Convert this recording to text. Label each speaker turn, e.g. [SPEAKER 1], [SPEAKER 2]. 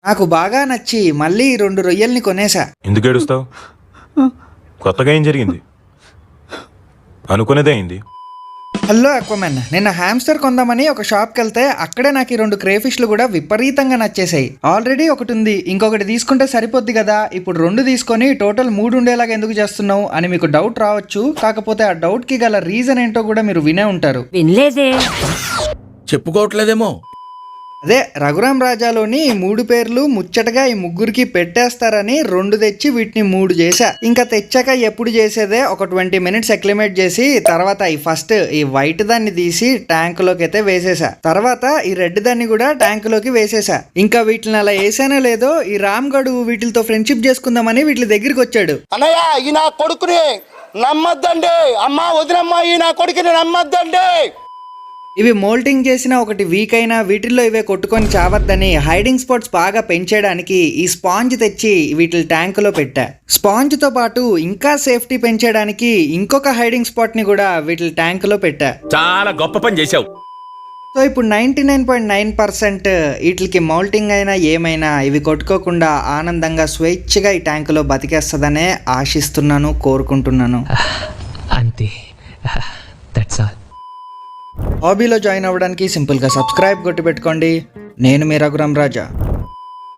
[SPEAKER 1] నాకు బాగా నచ్చి మళ్ళీ 2 రొయ్యల్ని కొనేసా.
[SPEAKER 2] ఎందుకు ఏడుస్తావు? కొత్తగా ఏం జరిగింది? అనుకునేదే అయింది.
[SPEAKER 1] హలో అక్వామన్, నిన్న హ్యామ్స్టర్ కొందామని ఒక షాప్కి వెళ్తే అక్కడే నాకు 2 క్రేఫిష్లు కూడా విపరీతంగా నచ్చేసాయి. ఆల్రెడీ ఒకటి ఉంది, ఇంకొకటి తీసుకుంటే సరిపోద్ది కదా, ఇప్పుడు 2 తీసుకొని టోటల్ 3 ఉండేలాగా ఎందుకు చేస్తున్నావు అని మీకు డౌట్ రావచ్చు. కాకపోతే ఆ డౌట్కి గల రీజన్ ఏంటో కూడా మీరు వినే ఉంటారు.
[SPEAKER 3] వినలేదే,
[SPEAKER 4] చెప్పుకోవట్లేదేమో.
[SPEAKER 1] అదే రఘురామ్ రాజాలోని 3 పేర్లు ముచ్చటగా ఈ ముగ్గురికి పెట్టేస్తారని 2 తెచ్చి వీటిని 3 చేశా. ఇంకా తెచ్చాక ఎప్పుడు చేసేదే ఒక 20 మినిట్స్ ఎక్లిమేట్ చేసి తర్వాత ఫస్ట్ ఈ వైట్ దాన్ని తీసి ట్యాంక్ లోకి అయితే వేసేసా. తర్వాత ఈ రెడ్ దాన్ని కూడా ట్యాంక్ లోకి వేసేసా. ఇంకా వీటిని అలా వేసానో లేదో ఈ రామ్ గడు వీటితో ఫ్రెండ్షిప్ చేసుకుందామని వీటి దగ్గరికి వచ్చాడు.
[SPEAKER 5] అన్నయ్య, ఈ నా కొడుకుని నమ్మద్దండి, అమ్మా వదినమ్మా, ఈ నా కొడుకుని నమ్మద్దండి.
[SPEAKER 1] ఇవి మోల్టింగ్ చేసిన ఒకటి వీక్ అయినా వీటిల్లో ఇవే కొట్టుకొని చావద్దని హైడింగ్ స్పాట్స్ బాగా పెంచేయడానికి ఈ స్పాంజ్ తెచ్చి వీటి ట్యాంకులో పెట్టా. స్పాంజ్ తో పాటు ఇంకా సేఫ్టీ పెంచడానికి ఇంకొక హైడింగ్ స్పాట్ ని కూడా వీటి ట్యాంకులో పెట్టా.
[SPEAKER 4] చాలా గొప్ప పని చేశావు.
[SPEAKER 1] సో ఇప్పుడు 99.9% వీటికి మౌల్టింగ్ అయినా ఏమైనా ఇవి కొట్టుకోకుండా ఆనందంగా స్వేచ్ఛగా ఈ ట్యాంకులో బతికేస్తుందనే ఆశిస్తున్నాను, కోరుకుంటున్నాను.
[SPEAKER 6] అంతే, దట్స్ ఆల్.
[SPEAKER 1] హాబీలో జాయిన్ అవ్వడానికి సింపుల్గా సబ్స్క్రైబ్ కొట్టి పెట్టుకోండి. నేను మీ రఘురామ్ రాజా.